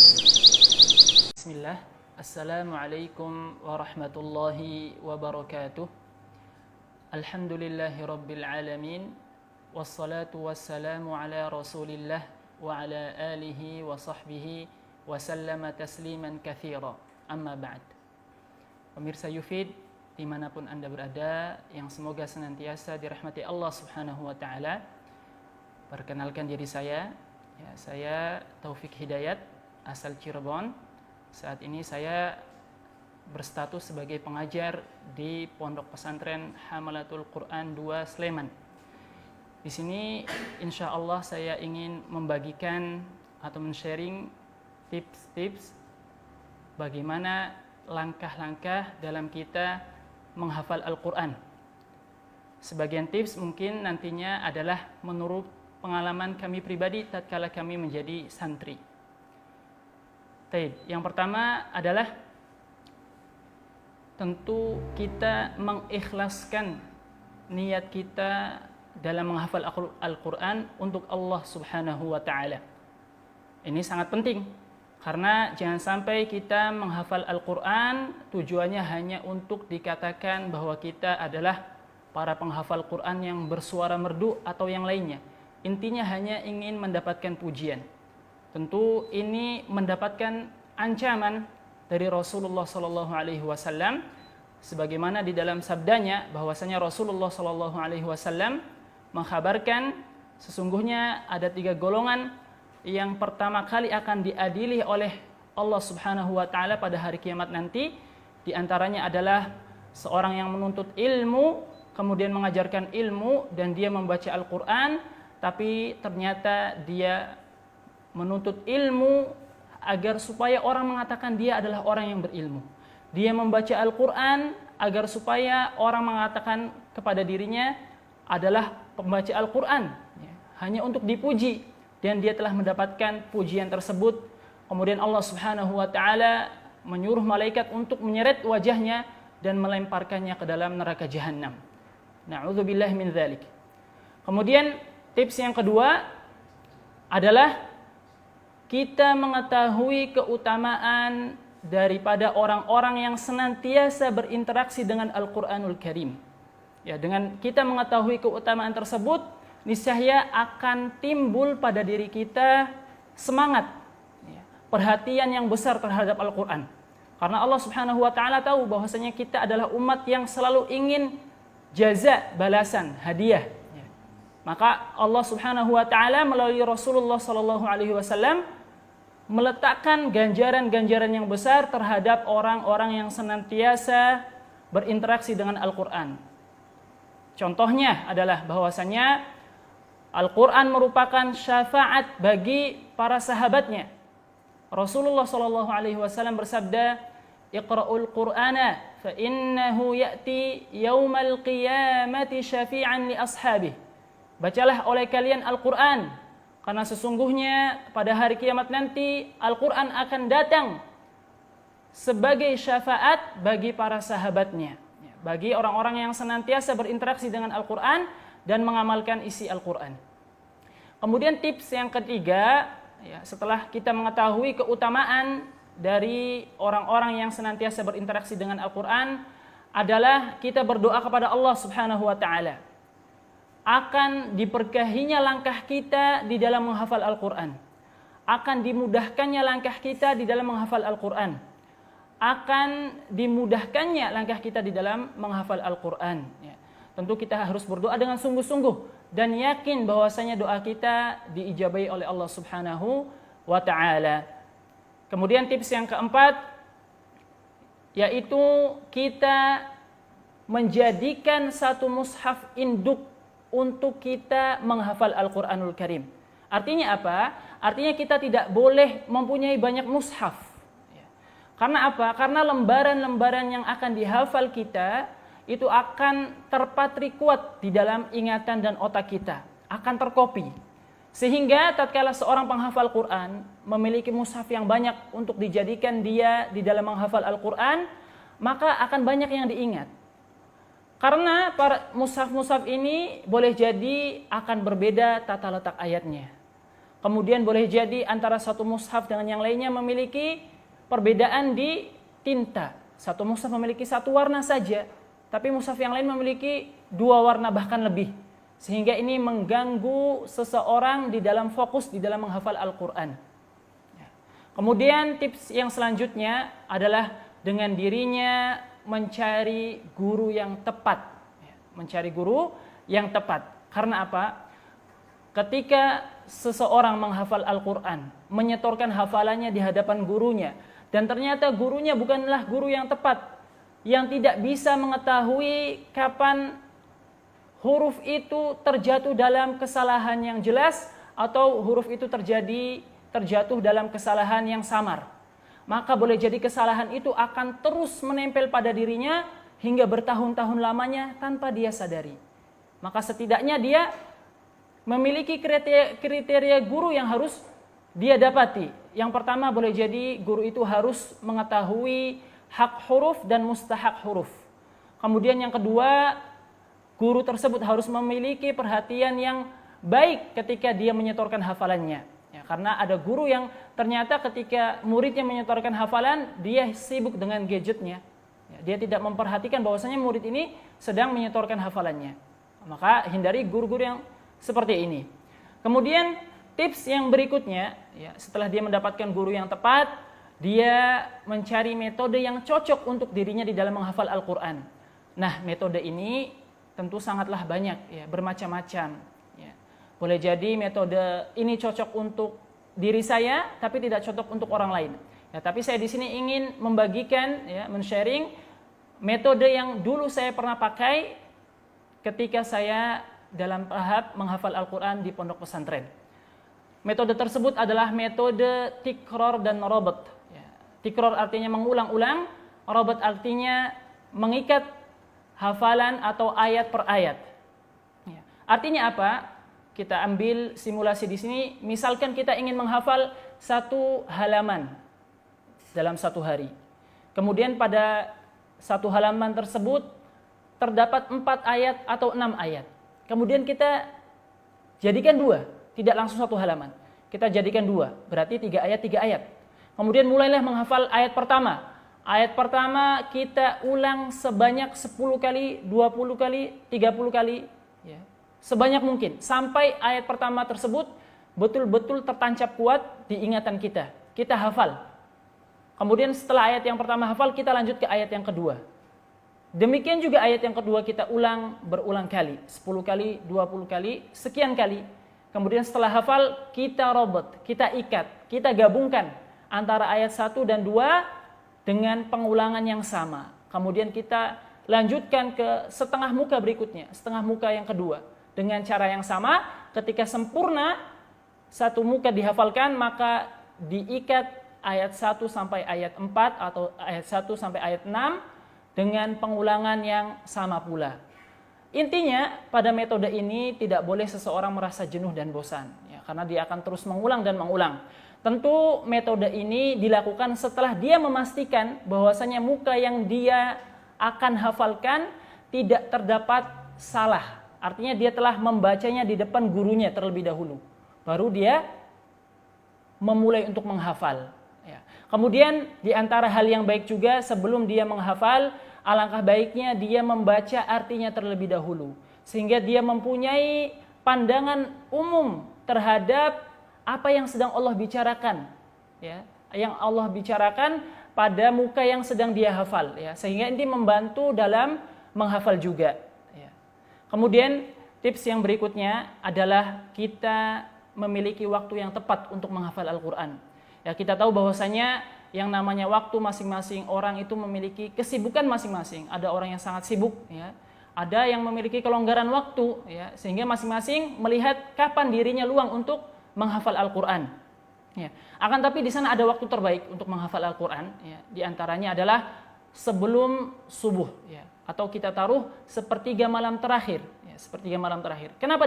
Bismillah. Assalamualaikum warahmatullahi wabarakatuh. Alhamdulillahi rabbil alamin. Wassalatu wassalamu ala rasulillah wa ala alihi wa sahbihi wa sallama tasliman katsira. Amma ba'd. Pemirsa Yufid dimanapun Anda berada, yang semoga senantiasa dirahmati Allah subhanahu wa ta'ala. Perkenalkan diri saya Taufik Hidayat, asal Cirebon. Saat ini saya berstatus sebagai pengajar di Pondok Pesantren Hamalatul Quran 2 Sleman. Di sini insya Allah saya ingin membagikan atau men-sharing tips-tips bagaimana langkah-langkah dalam kita menghafal Al-Quran. Sebagian tips mungkin nantinya adalah menurut pengalaman kami pribadi tatkala kami menjadi santri. Yang pertama adalah tentu kita mengikhlaskan niat kita dalam menghafal Al-Quran untuk Allah subhanahu wa ta'ala. Ini sangat penting, karena jangan sampai kita menghafal Al-Quran tujuannya hanya untuk dikatakan bahwa kita adalah para penghafal Quran yang bersuara merdu atau yang lainnya. Intinya hanya ingin mendapatkan pujian. Tentu ini mendapatkan ancaman dari Rasulullah sallallahu alaihi wasallam, sebagaimana di dalam sabdanya bahwasanya Rasulullah sallallahu alaihi wasallam mengkhabarkan sesungguhnya ada 3 golongan yang pertama kali akan diadili oleh Allah subhanahu wa ta'ala pada hari kiamat nanti. Di antaranya adalah seorang yang menuntut ilmu, kemudian mengajarkan ilmu, dan dia membaca Al-Quran, tapi ternyata dia menuntut ilmu agar supaya orang mengatakan dia adalah orang yang berilmu. Dia membaca Al-Quran agar supaya orang mengatakan kepada dirinya adalah pembaca Al-Quran, hanya untuk dipuji, dan dia telah mendapatkan pujian tersebut. Kemudian Allah subhanahu wa ta'ala menyuruh malaikat untuk menyeret wajahnya dan melemparkannya ke dalam neraka jahanam. Na'udzubillah min dzalik. Kemudian tips yang kedua adalah kita mengetahui keutamaan daripada orang-orang yang senantiasa berinteraksi dengan Al-Quranul Karim. Ya, dengan kita mengetahui keutamaan tersebut, niscaya akan timbul pada diri kita semangat, perhatian yang besar terhadap Al-Quran. Karena Allah subhanahu wa ta'ala tahu bahwasanya kita adalah umat yang selalu ingin jaza, balasan, hadiah. Maka Allah subhanahu wa ta'ala melalui Rasulullah sallallahu alaihi wasallam meletakkan ganjaran-ganjaran yang besar terhadap orang-orang yang senantiasa berinteraksi dengan Al-Quran. Contohnya adalah bahwasanya Al-Quran merupakan syafaat bagi para sahabatnya. Rasulullah sallallahu alaihi wasallam bersabda, "Iqra'ul Qur'ana fa innahu ya'ti yaumal qiyamati syafi'an li ashabihi." Bacalah oleh kalian Al-Quran, karena sesungguhnya pada hari kiamat nanti Al-Quran akan datang sebagai syafaat bagi para sahabatnya, bagi orang-orang yang senantiasa berinteraksi dengan Al-Quran dan mengamalkan isi Al-Quran. Kemudian tips yang ketiga, setelah kita mengetahui keutamaan dari orang-orang yang senantiasa berinteraksi dengan Al-Quran, adalah kita berdoa kepada Allah subhanahu wa ta'ala akan diberkahinya langkah kita di dalam menghafal Al-Quran, akan dimudahkannya langkah kita di dalam menghafal Al-Quran, akan dimudahkannya langkah kita di dalam menghafal Al-Quran. Tentu kita harus berdoa dengan sungguh-sungguh dan yakin bahwasanya doa kita diijabahi oleh Allah subhanahu wa ta'ala. Kemudian tips yang keempat, yaitu kita menjadikan satu mushaf induk untuk kita menghafal Al-Quranul Karim. Artinya apa? Artinya kita tidak boleh mempunyai banyak mushaf. Karena apa? Karena lembaran-lembaran yang akan dihafal kita itu akan terpatri kuat di dalam ingatan dan otak kita, akan terkopi. Sehingga tatkala seorang penghafal Quran memiliki mushaf yang banyak untuk dijadikan dia di dalam menghafal Al-Quran, maka akan banyak yang diingat. Karena para mushaf-mushaf ini boleh jadi akan berbeda tata letak ayatnya. Kemudian boleh jadi antara satu mushaf dengan yang lainnya memiliki perbedaan di tinta. Satu mushaf memiliki satu warna saja, tapi mushaf yang lain memiliki dua warna bahkan lebih. Sehingga ini mengganggu seseorang di dalam fokus di dalam menghafal Al-Quran. Kemudian tips yang selanjutnya adalah dengan dirinya mencari guru yang tepat. Mencari guru yang tepat. Karena apa? Ketika seseorang menghafal Al-Quran, menyetorkan hafalannya di hadapan gurunya, dan ternyata gurunya bukanlah guru yang tepat, yang tidak bisa mengetahui kapan huruf itu terjatuh dalam kesalahan yang jelas atau huruf itu terjatuh dalam kesalahan yang samar, maka boleh jadi kesalahan itu akan terus menempel pada dirinya hingga bertahun-tahun lamanya tanpa dia sadari. Maka setidaknya dia memiliki kriteria guru yang harus dia dapati. Yang pertama, boleh jadi guru itu harus mengetahui hak huruf dan mustahak huruf. Kemudian yang kedua, guru tersebut harus memiliki perhatian yang baik ketika dia menyetorkan hafalannya. Ya, karena ada guru yang ternyata ketika muridnya menyetorkan hafalan, dia sibuk dengan gadgetnya. Ya, dia tidak memperhatikan bahwasanya murid ini sedang menyetorkan hafalannya. Maka hindari guru-guru yang seperti ini. Kemudian tips yang berikutnya, ya, setelah dia mendapatkan guru yang tepat, dia mencari metode yang cocok untuk dirinya di dalam menghafal Al-Quran. Nah, metode ini tentu sangatlah banyak, ya, bermacam-macam. Ya. Boleh jadi metode ini cocok untuk diri saya, tapi tidak cocok untuk orang lain. Ya, tapi saya di sini ingin membagikan, ya, men-sharing metode yang dulu saya pernah pakai ketika saya dalam tahap menghafal Al-Quran di pondok pesantren. Metode tersebut adalah metode tikror dan robot. Ya. Tikror artinya mengulang-ulang, robot artinya mengikat hafalan atau ayat per ayat. Ya. Artinya apa? Kita ambil simulasi di sini. Misalkan kita ingin menghafal satu halaman dalam satu hari. Kemudian pada satu halaman tersebut terdapat 4 ayat atau 6 ayat. Kemudian kita jadikan 2, tidak langsung satu halaman. Kita jadikan 2, berarti 3 ayat, 3 ayat. Kemudian mulailah menghafal ayat pertama. Ayat pertama kita ulang sebanyak 10 kali, 20 kali, 30 kali, ya, sebanyak mungkin. Sampai ayat pertama tersebut betul-betul tertancap kuat di ingatan kita. Kita hafal. Kemudian setelah ayat yang pertama hafal, kita lanjut ke ayat yang kedua. Demikian juga ayat yang kedua kita ulang berulang kali, 10 kali, 20 kali, sekian kali. Kemudian setelah hafal, kita robot, kita ikat, kita gabungkan antara ayat 1 dan 2 dengan pengulangan yang sama. Kemudian kita lanjutkan ke setengah muka berikutnya, setengah muka yang kedua. Dengan cara yang sama, ketika sempurna satu muka dihafalkan, maka diikat ayat 1 sampai ayat 4 atau ayat 1 sampai ayat 6 dengan pengulangan yang sama pula. Intinya pada metode ini tidak boleh seseorang merasa jenuh dan bosan, ya, karena dia akan terus mengulang dan mengulang. Tentu metode ini dilakukan setelah dia memastikan bahwasanya muka yang dia akan hafalkan tidak terdapat salah. Artinya dia telah membacanya di depan gurunya terlebih dahulu, baru dia memulai untuk menghafal. Ya. Kemudian di antara hal yang baik juga sebelum dia menghafal, alangkah baiknya dia membaca artinya terlebih dahulu, sehingga dia mempunyai pandangan umum terhadap apa yang sedang Allah bicarakan, ya, yang Allah bicarakan pada muka yang sedang dia hafal, ya, sehingga ini membantu dalam menghafal juga. Ya. Kemudian tips yang berikutnya adalah kita memiliki waktu yang tepat untuk menghafal Al-Quran. Ya, kita tahu bahwasanya yang namanya waktu masing-masing orang itu memiliki kesibukan masing-masing. Ada orang yang sangat sibuk, ya. Ada yang memiliki kelonggaran waktu, ya, sehingga masing-masing melihat kapan dirinya luang untuk menghafal Al-Quran. Ya. Akan tapi di sana ada waktu terbaik untuk menghafal Al-Quran. Ya. Di antaranya adalah sebelum subuh, ya. Atau kita taruh sepertiga malam terakhir. Ya, sepertiga malam terakhir. Kenapa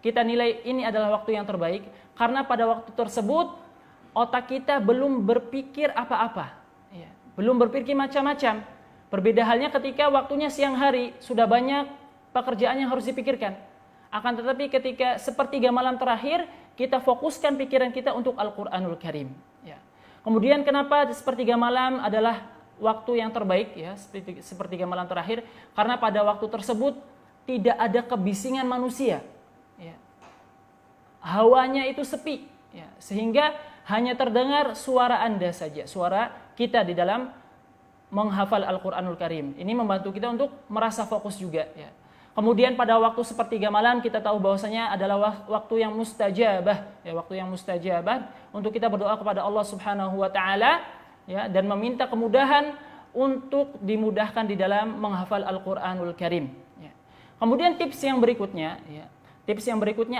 kita nilai ini adalah waktu yang terbaik? Karena pada waktu tersebut otak kita belum berpikir apa-apa, ya, belum berpikir macam-macam. Berbeda halnya ketika waktunya siang hari, sudah banyak pekerjaan yang harus dipikirkan. Akan tetapi ketika sepertiga malam terakhir, kita fokuskan pikiran kita untuk Al-Qur'anul Karim. Ya. Kemudian kenapa sepertiga malam adalah waktu yang terbaik, ya, sepertiga malam terakhir? Karena pada waktu tersebut tidak ada kebisingan manusia. Ya. Hawanya itu sepi, ya, sehingga hanya terdengar suara Anda saja, suara kita di dalam menghafal Al-Qur'anul Karim. Ini membantu kita untuk merasa fokus juga, ya. Kemudian pada waktu sepertiga malam kita tahu bahwasanya adalah waktu yang mustajabah, ya, waktu yang mustajabah untuk kita berdoa kepada Allah Subhanahu wa taala, ya, dan meminta kemudahan untuk dimudahkan di dalam menghafal Al-Qur'anul Karim, ya. Kemudian tips yang berikutnya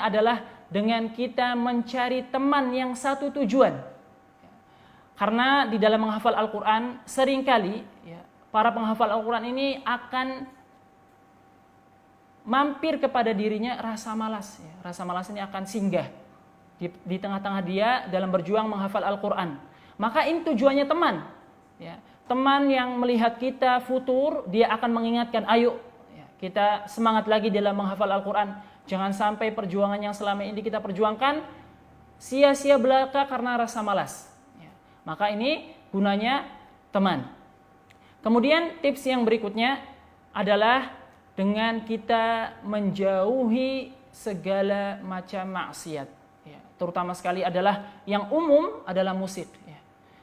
adalah dengan kita mencari teman yang satu tujuan. Karena di dalam menghafal Al-Qur'an seringkali, ya, para penghafal Al-Qur'an ini akan mampir kepada dirinya rasa malas, ya. Rasa malas ini akan singgah di tengah-tengah dia dalam berjuang menghafal Al-Qur'an. Maka ini tujuannya teman, ya. Teman yang melihat kita futur, dia akan mengingatkan, ayo, ya, kita semangat lagi dalam menghafal Al-Qur'an. Jangan sampai perjuangan yang selama ini kita perjuangkan sia-sia belaka karena rasa malas, ya. Maka ini gunanya teman. Kemudian tips yang berikutnya adalah dengan kita menjauhi segala macam maksiat, ya. Terutama sekali adalah yang umum adalah musik, ya.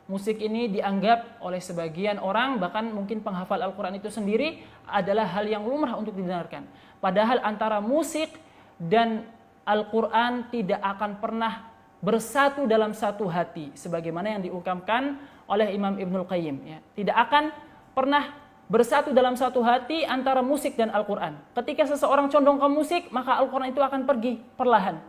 Musik ini dianggap oleh sebagian orang, bahkan mungkin penghafal Al-Quran itu sendiri, adalah hal yang lumrah untuk didengarkan. Padahal antara musik dan Al-Quran tidak akan pernah bersatu dalam satu hati, sebagaimana yang diungkapkan oleh Imam Ibnul Qayyim, ya. Tidak akan pernah bersatu dalam satu hati antara musik dan Al-Quran. Ketika seseorang condong ke musik, maka Al-Quran itu akan pergi perlahan,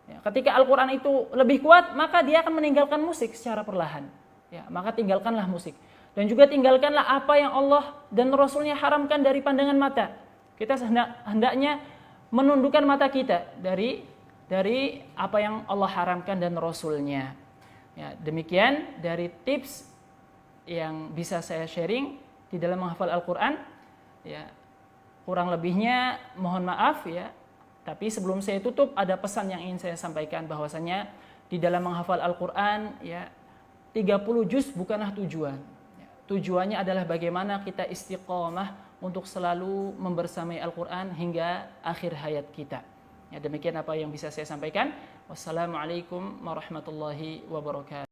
ya. Ketika Al-Quran itu lebih kuat, maka dia akan meninggalkan musik secara perlahan, ya. Maka tinggalkanlah musik. Dan juga tinggalkanlah apa yang Allah dan Rasulnya haramkan dari pandangan mata. Kita hendaknya menundukkan mata kita dari apa yang Allah haramkan dan Rasulnya, ya. Demikian dari tips yang bisa saya sharing di dalam menghafal Al-Quran, ya. Kurang lebihnya mohon maaf, ya. Tapi sebelum saya tutup, ada pesan yang ingin saya sampaikan, bahwasanya di dalam menghafal Al-Quran, ya, 30 juz bukanlah tujuan, ya. Tujuannya adalah bagaimana kita istiqomah untuk selalu membersamai Al-Quran hingga akhir hayat kita, ya. Demikian apa yang bisa saya sampaikan. Wassalamualaikum warahmatullahi wabarakatuh.